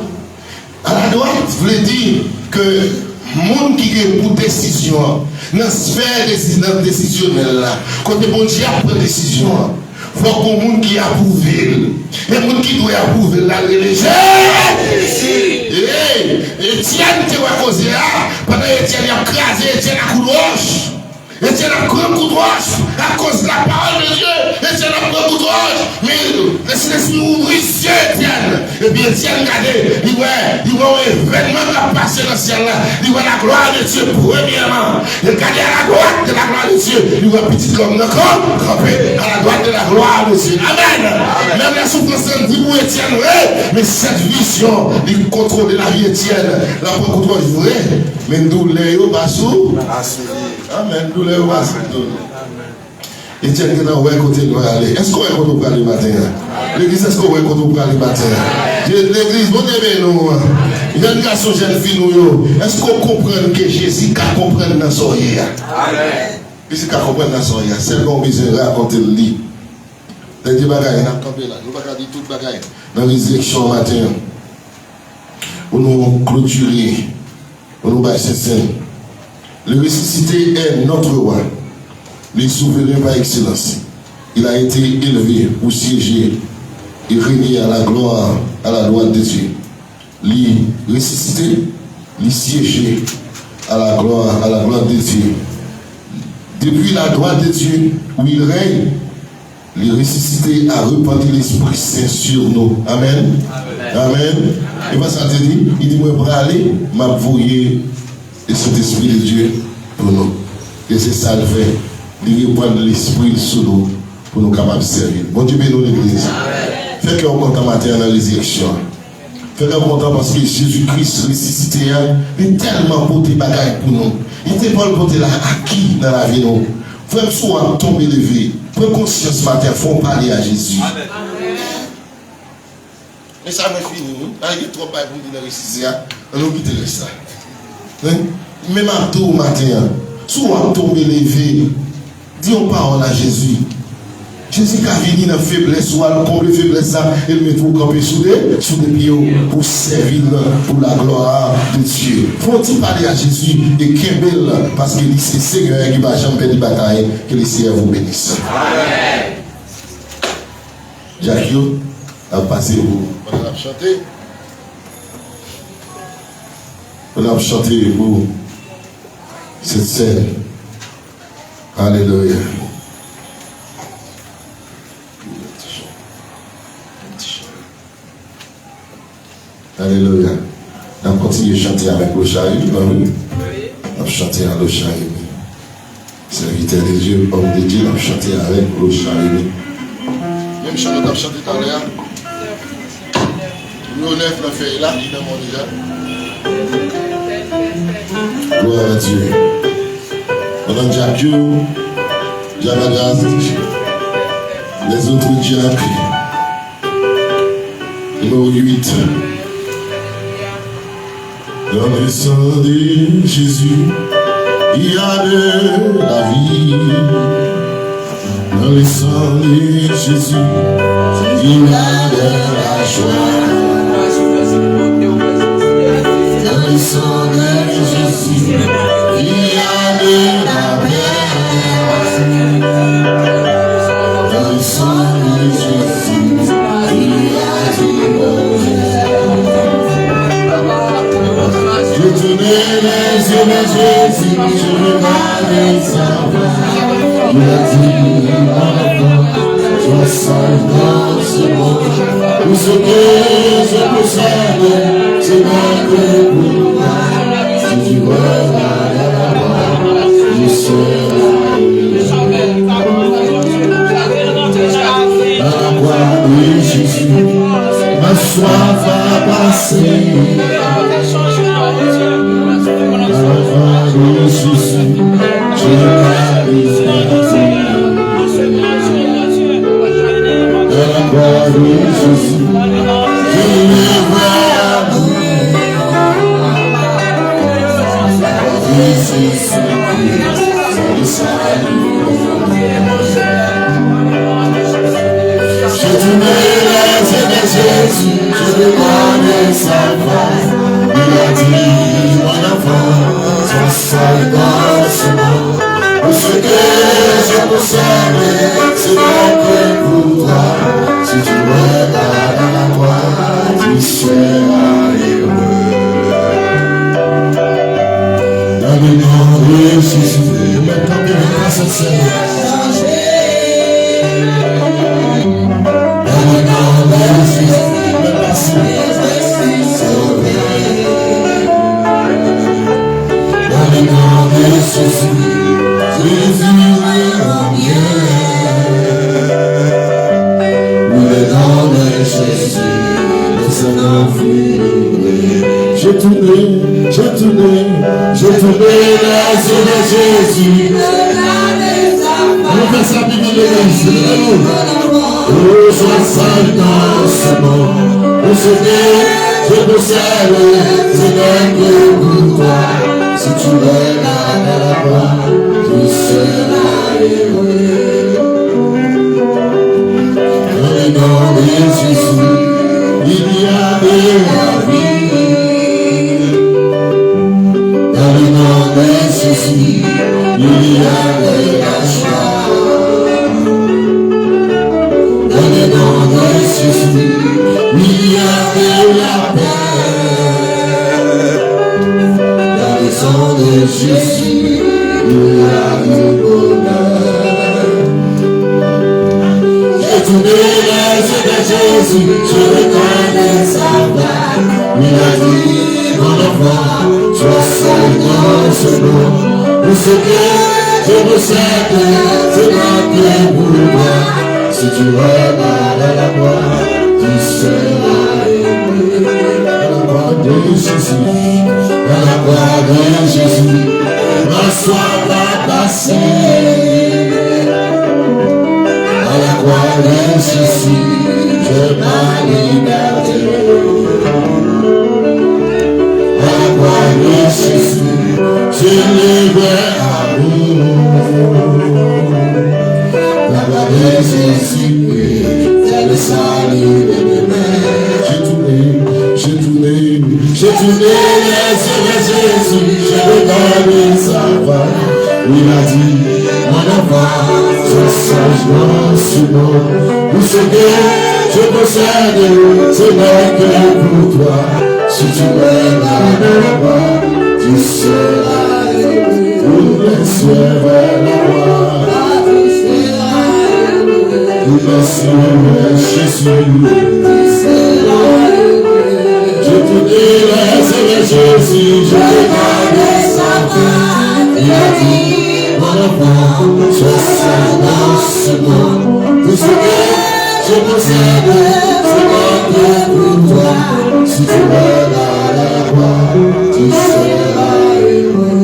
À la droite, voulait dire que le monde qui est pour décision, dans la sphère décisionnelle là, quand le bon Dieu prend décision, il faut qu'on monde qui approuve. Le monde qui doit approuver la religion. Etienne te va causer là, pendant Etienne a crasé, Etienne a coup de roche. Etienne a grand coup de roche à cause de la parole de Dieu. Etienne a grand coup de roche. Mais laissez-nous ouvrir cieux, Etienne. Et puis Etienne, regardez, il voit un événement qui a passé dans le ciel là. Il voit la gloire de Dieu premièrement. Il regarde à la droite de la gloire de Dieu. Il voit petit comme le corps, campé à la droite de la gloire de Dieu. Amen. Même la souffrance dit pour Etienne, vrai. Mais cette vision, il contrôle la vie Etienne. La prend contre vrai. Mais nous, les bassous. Amen. Nous, les bassous. Etienne, qui est dans le côté de aller. Est-ce qu'on est contre pour aller le matin? L'église, est-ce qu'on est contre pour aller le matin? L'église, bon Dieu, nous. Jeune garçon, jeune fille, nous. Est-ce qu'on comprend que Jésus a compris dans son rire? Amen. Jésus a compris dans son rire. C'est qu'on besoin de raconter le lit. Les deux bagailles, on a campé là. Nous ne pouvons pas dire toutes les bagailles. Dans la résurrection matin, pour nous clôturer, pour nous bâtir cette scène. Le ressuscité est notre roi. Le souverain par excellence. Il a été élevé pour siéger et régner à la gloire, à la droite de Dieu. Il ressuscité, il siéger à la gloire de Dieu. Depuis la droite de Dieu, où il règne, il ressuscité a répandu l'Esprit Saint sur nous. Amen. Amen. Et pas ça te dit, il dit, moi, pour aller, m'a voyé et cet Esprit de Dieu pour nous. Et c'est ça le fait. Il reprend l'Esprit sur nous pour nous capables de servir. Bon Dieu, bénis l'église. Fait qu'on compte en matin dans la résurrection. Fait qu'on content parce que Jésus-Christ ressuscité, il est tellement beau des bagailles pour nous. Il était pas le côté là, acquis dans la vie. Nous. Faut soit tomber levé. Prends conscience ce matin, il faut parler à Jésus. Amen. Mais ça m'a fini. Il y a trop de choses pour nous dire ressuscité. On nous quitte ça. Même à tout matin, soit tomber levé. Dis en parole à Jésus. Jésus qui a venu dans la faiblesse, ou alors combler faiblesse, ça, il met tout camper sous des pieds pour servir pour la gloire de Dieu. Faut-il parler à Jésus et Kembel parce que c'est le Seigneur qui va jamais perdre la bataille, que le Seigneur vous bénisse. Amen. Jacques a passé vous. On a chanté. On a chanté pour cette scène. Alléluia. Alléluia. On continue à chanter avec le chariot. On a chanté avec le chariot. Serviteur de Dieu, homme de Dieu, on a chanté avec le chariot. Même chant qu'on a chanté tout à l'heure. Nous, on a fait là, il a déjà. Gloire à Dieu. On a Jacques, Javagas, les autres Jacques. Numéro 8. Dans le sang de Jésus, il y a de la vie. Dans le sang de Jésus, il y a de la joie. Dans le sang de Jésus, il y a de la paix. Dans le sang de Jésus, il y a du bonheur. Je tournais les yeux vers Jésus, je regardais sa voix. Il a dit, sois seul dans ce monde. Tout ce que je possède, c'est bien que pour toi. Si tu regardes là-bas, je serai à la croix de Jésus, ma soif va passer. Jésus, je réalise la vie. De la gloire de Jésus, je le vois à nous. Jésus, c'est le salut. Je tournais les yeux vers Jésus, je demandais sa voix. Il a dit, mon enfant, sois seul dans ce monde. Tout ce que je possède, c'est bien que pour toi. Si tu regardes à la croix, tu seras heureux. Dans le nom de Jésus, maintenant que grâce au Seigneur. Dans le nom de Jésus, merci. Dans le nom de Jésus, Jésus est en bien. Dans le nom de Jésus, le Seigneur fut. J'ai tourné les yeux de Jésus. On fait ça, Bible de l'Église. Oh, sois seul dans ce monde. Pour ce que je possède, c'est bien que pour toi. Si tu regardes à la croix, tu seras heureux. Dans le nom de Jésus, il y a de la vie. Dans le nom de Jésus, il y a de la joie. Dans le nom de Jésus, il y a de la paix. Dans le sang de Jésus, il y a du bonheur. J'ai tourné les yeux de Jésus, je reconnais sa voix. Il a dit, mon enfant, sois seul dans ce monde. Tout ce que je possède, c'est bien que pour moi. Si tu regardes à la croix, tu seras heureux. Dans la croix de Jésus, dans la croix de Jésus, ma soif va passer. À la croix de Jésus, je ma liberté. À la croix de Jésus, je le vrai amour. La gloire de Jésus-Christ, c'est le salut de demain. J'ai tourné les yeux vers Jésus, j'ai regardé sa voix. Il a dit, mon enfant, sois sage dans ce monde. Tout ce que je possède, ce n'est que pour toi. Si tu regardes là-bas, tu seras élevé. Tout les cieux vers la croix. Tout les cieux vers Jésus. Tu seras élevé. Je te dirai, c'est vers Jésus. Je regardé sa voix. Il a dit, mon enfant, sois sage dans ce monde. Tout ce que je possède, c'est mon Dieu pour toi. Si tu regardes la croix, tu seras heureux.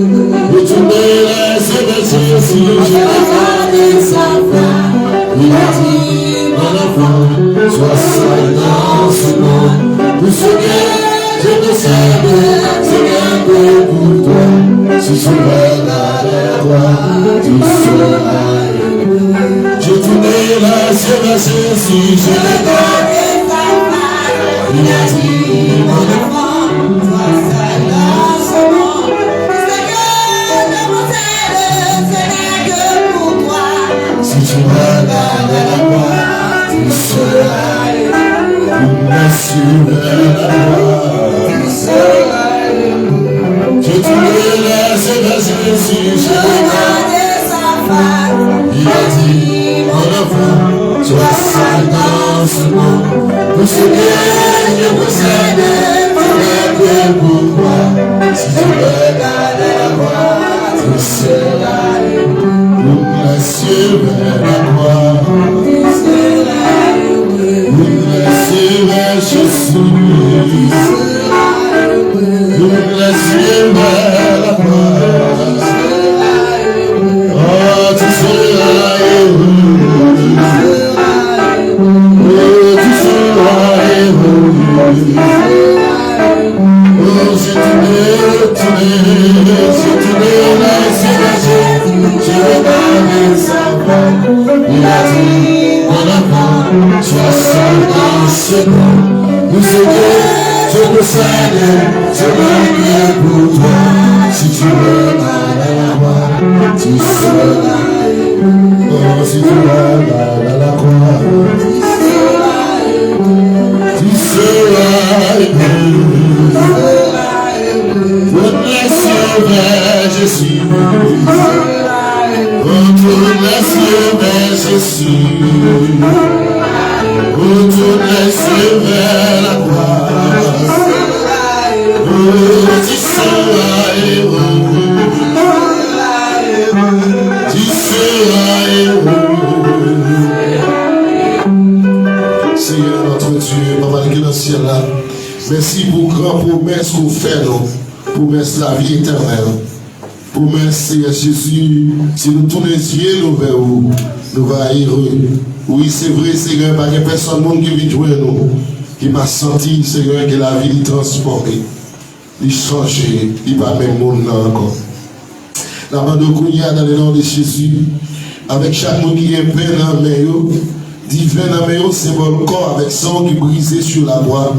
Retournez les yeux vers Jésus, je regardé sa voix. Il a dit, mon enfant, sois sage dans ce monde. Tout ce que je possède, c'est mon Dieu pour toi. Si tu regardes la croix, tu seras heureux. Je tournais la yeux vers Jésus, je regardé sa voix. Il a dit, mon enfant, sois sage dans ce monde. Tout ce que je possède, ce n'est que pour toi. Si tu regardes la croix, tu seras heureux. Merci vers la croix, tu seras heureux. Je tournais les yeux vers Jésus, je regardé sa face. Il a dit, mon enfant, sois sage dans ce monde. Tout ce que je possède, ce n'est que pour toi. Si tu regardes la croix, tu seras heureux. Ouvre les cieux vers la croix, tu seras heureux. Ouvre les cieux vers Jésus, tu seras heureux. Ouvre les cieux vers la croix, tu seras heureux. Oh, tu seras heureux. Il a dit, mon enfant, sois sage dans ce monde. Tout ce que je possède, je veux pour toi. Si tu regardes la croix, tu seras heureux. Oh, si tu regardes la croix, tu seras heureux. Tu seras heureux. Toutes les cieux vers Jésus. Retourne les cieux vers Jésus. Retourne les cieux vers la croix. Oh, tu seras heureux. Tu seras heureux. Seigneur notre Dieu, Papa qui est dans le ciel là, merci pour grand promesse qu'on fait nous. Promesse la vie éternelle. Promesse, Seigneur Jésus, si nous tournons les yeux nous vers vous, nous allons être heureux. Oui, c'est vrai, Seigneur, parce qu'il n'y a personne qui vient jouer nous, qui m'a senti, Seigneur, que la vie est transformée, il change, il va même monde encore. La bande de Kounia dans le nom de Jésus, avec chaque monde qui est peine dans la main, divin dans la main, symbole corps avec sang qui brisé sur la voie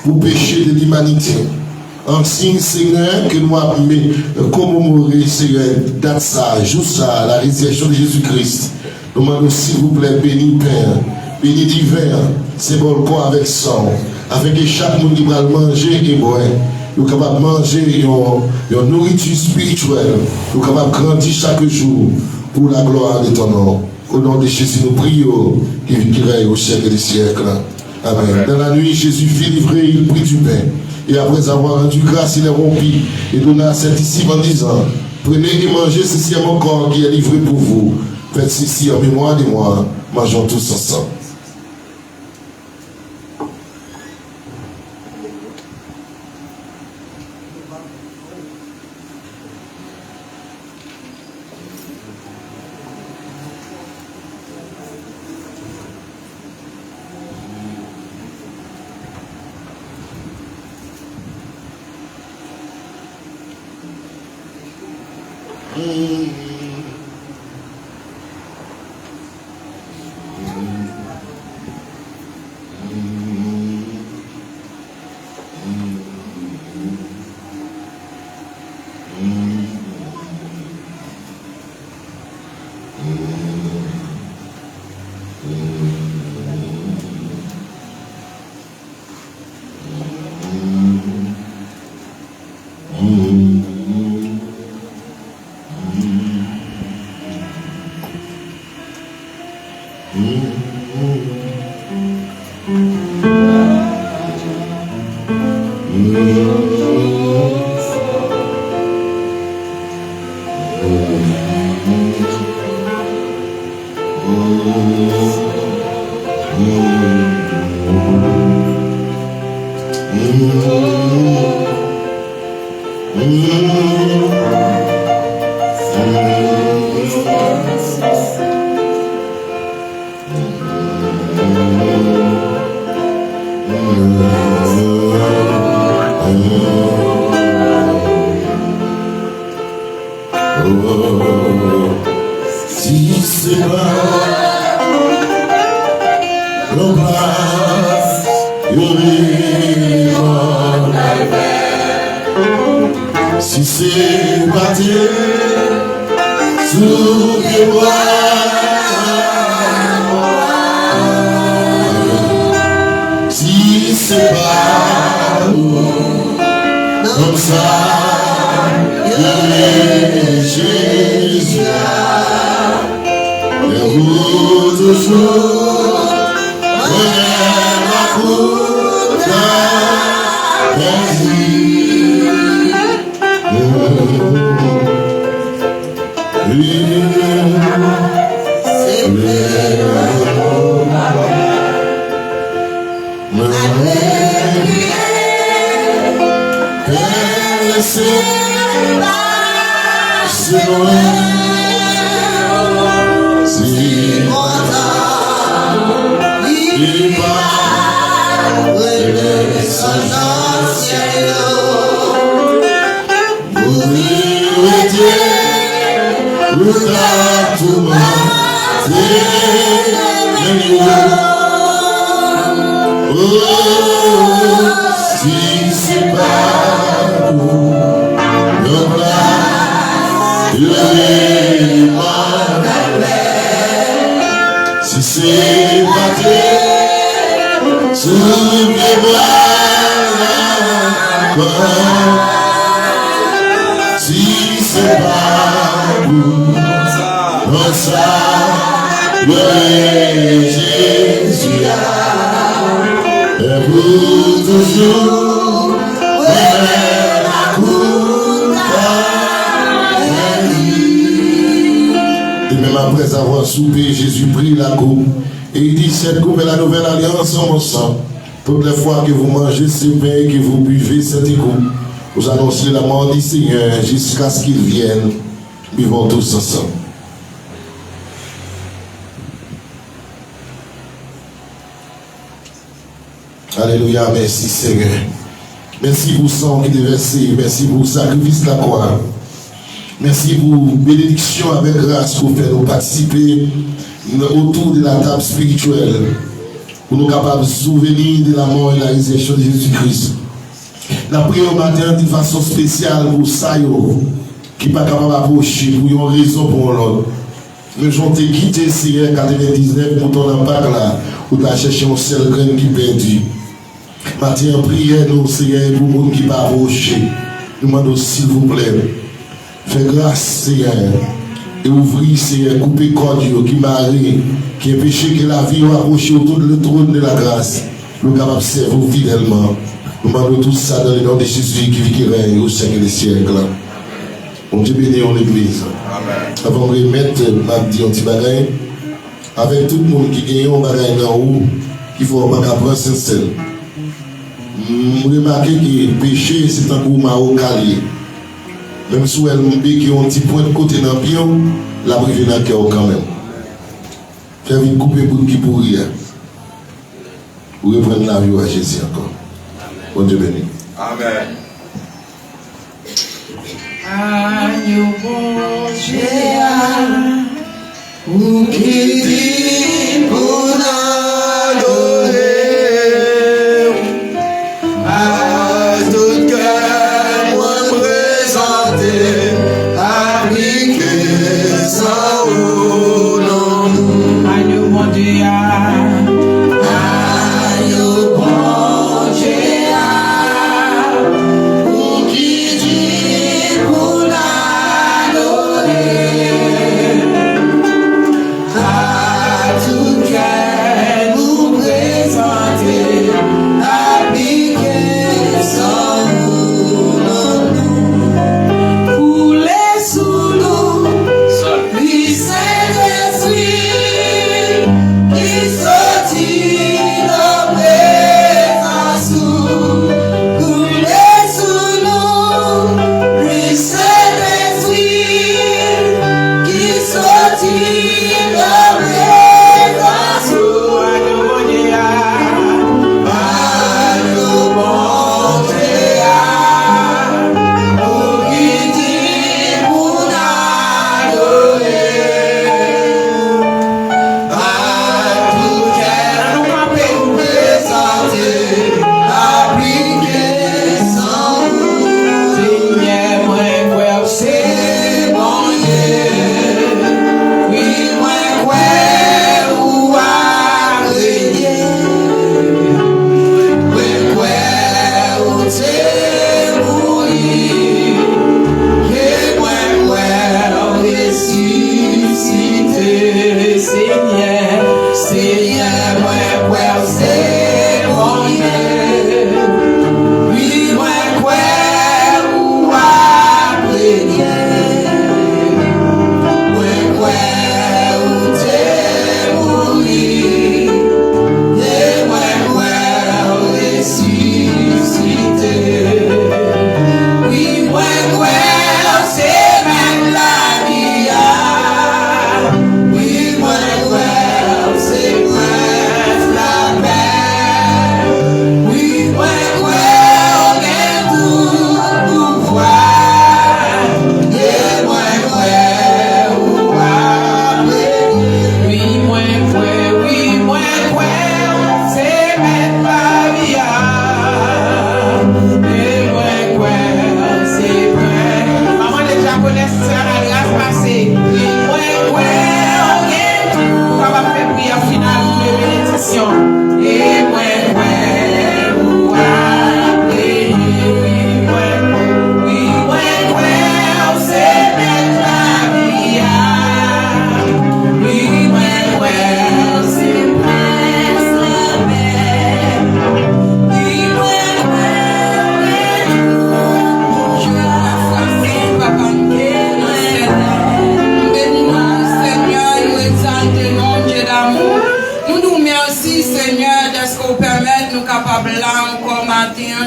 pour pécher de l'humanité. En signe, Seigneur, que nous avons commémoré, Seigneur, date ça, jour ça, la résurrection de Jésus-Christ. Nous demandons, s'il vous plaît, béni Père, béni divin, symbole corps avec sang, afin que chaque monde qui va manger et boire, nous sommes capables de manger une nourriture spirituelle, nous sommes capables de grandir chaque jour pour la gloire de ton nom. Au nom de Jésus, nous prions, qui règne au siècle des siècles. Amen. Dans la nuit, Jésus fut livré, il prit du pain. Et après avoir rendu grâce, il est rompu et donna à cet disciple en disant, prenez et mangez, ceci est mon corps qui est livré pour vous. Faites ceci en mémoire de moi. Mangeons tous ensemble. Si c'est pas le place, si c'est pas Dieu, sous les si c'est pas comme ça, Jésus, les routes toujours, prenez ma route, si c'est pas vous, le plat, si c'est pas Dieu, souviens-moi, si c'est pas vous, comme ça, Jésus a, et vous toujours, la cour. Et même après avoir soupé, Jésus prit la coupe. Et il dit, cette coupe est la nouvelle alliance en mon sang. Toutes les fois que vous mangez ce pain et que vous buvez cette coupe, vous annoncez la mort du Seigneur jusqu'à ce qu'il vienne. Vivons tous ensemble. Alléluia, merci Seigneur. Merci pour le sang qui est versé. Merci pour le sacrifice de la croix. Merci pour la bénédiction avec grâce pour faire nous participer autour de la table spirituelle. Pour nous capables de se souvenir de la mort et la résurrection de Jésus-Christ. La prière au matin de façon spéciale pour ça, qui n'est pas capable d'approcher pour une raison pour l'autre. Nous avons quitté le Seigneur 99 pour ton impact là, où tu as cherché un seul grain qui est perdu. Matin, prière nous, Seigneur, pour nous qui ne pas approcher. Nous demandons s'il vous plaît, fais grâce, Seigneur, et ouvrir, Seigneur, couper corps qui marie, qui est péché, que la vie va approcher autour du trône de la grâce. Nous sommes capables de servir fidèlement. Nous demandons tout ça dans le nom de Jésus qui vit, qui règne au siècle des siècles. On Dieu bénit en l'église. Avant de remettre ma dit un petit bagage, avec tout le monde qui gagne un bagage dans haut, il faut pas prendre sincère. Vous remarquez que le péché, c'est un coup marocain. Même si elle me dit qu'il y a un petit point de côté dans le pion, la privé dans le cœur quand même. Faire vite couper pour qui pourrir. Vous reprenez la vie à Jésus encore. Bon Dieu béni. Amen. Agneau bon Jésus, ou qui dit pour l'adorer, à tout cœur moi présenter, appliquer ça au nom. Agneau bon Jésus. Yeah.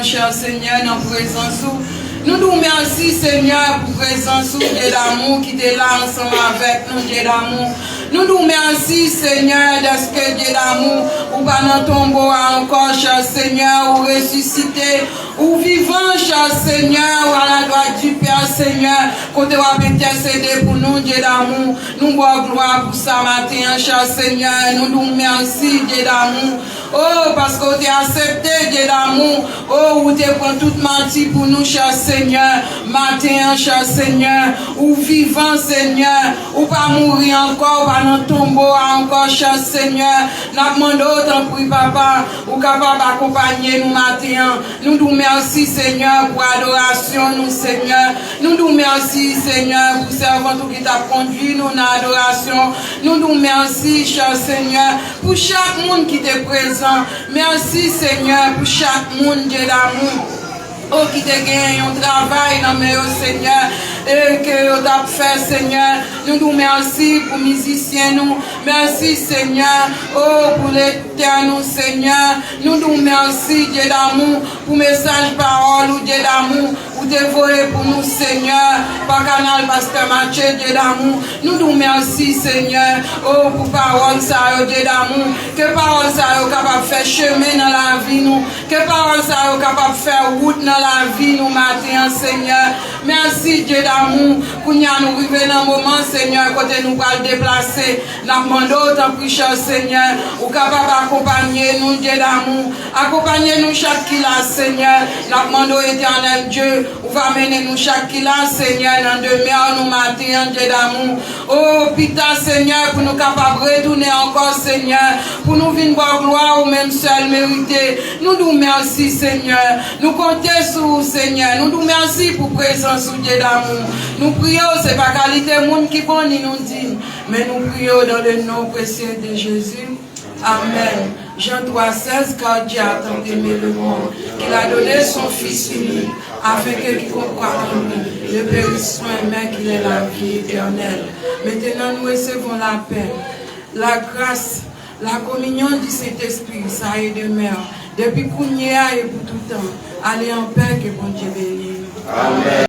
cher Seigneur, dans la présence. Nous nous merci, Seigneur, pour la présence Dieu d'amour qui est là ensemble avec nous, Dieu d'amour. Nous nous merci, Seigneur, de ce que Dieu d'amour, ou pas dans ton tombeau encore, cher Seigneur, ou ressuscité, ou vivant, cher Seigneur, ou à la droite du Père, Seigneur, côté va intercéder pour nous, Dieu d'amour. Nous voulons gloire pour ça matin, cher Seigneur. Nous nous merci, Dieu d'amour. Oh, parce que tu as accepté, Dieu d'amour. Oh, où tu prends toute menti pour nous, cher Seigneur. Matin, cher Seigneur. Ou vivant, Seigneur. Ou pas mourir encore, pas dans le tombeau encore, cher Seigneur. Nous demandons tant pour papa. Ou capable d'accompagner nous matin. Nous nous merci, Seigneur, pour l'adoration, nous, Seigneur. Nous nous merci, Seigneur, pour servant tout qui t'a conduit, nous, dans l'adoration. Nous nous merci, cher Seigneur, pour chaque monde qui est présent. Merci, Seigneur, pour chaque monde, Dieu d'amour. Oh, qui te gagne un travail dans mes Seigneur, et que tu as fait, Seigneur. Nous nous merci pour les musiciens, nous. Merci, Seigneur. Oh, pour l'éternel, Seigneur. Nous nous merci, Dieu d'amour, pour message, parole, ou Dieu d'amour, pour dévorer pour nous, Seigneur, par canal, Pasteur Mathieu, Dieu d'amour. Nous nous merci, Seigneur. Oh, pour parole, ça, Dieu d'amour. Que parole, ça, capable de faire chemin dans la vie, nous. Que parole, ça, capable de faire route dans la vie, nous, matin, Seigneur. Merci, Dieu d'amour, pour nous arriver dans le moment, Seigneur, côté nous va le déplacer. Nous demandons tant plus, cher Seigneur, ou capable d'accompagner nous, Dieu d'amour. Accompagner nous chaque qui là, Seigneur. Nous demandons, éternel Dieu, ou va mener nous chaque qui là, Seigneur, dans demeure, nous, matin, Dieu d'amour. Oh, putain, Seigneur, pour nous capables de retourner encore, Seigneur, pour nous venir voir gloire ou même seul mériter. Nous nous merci, Seigneur. Nous comptons sur vous, Seigneur. Nous nous merci pour présence ou Dieu d'amour. Nous prions, c'est pas qualité monde qui bon ni nous dit, mais nous prions dans le nom précieux de Jésus. Amen. Jean 3,16, car Dieu a tant aimé le monde, qu'il a donné son Fils unique, afin que quiconque croit en lui ne périsse point, mais qu'il ait la vie éternelle. Maintenant, nous recevons la paix, la grâce, la communion du Saint-Esprit, ça et demeure, depuis qu'on y est et pour tout temps. Allez en paix, que bon Dieu bénisse. Amen.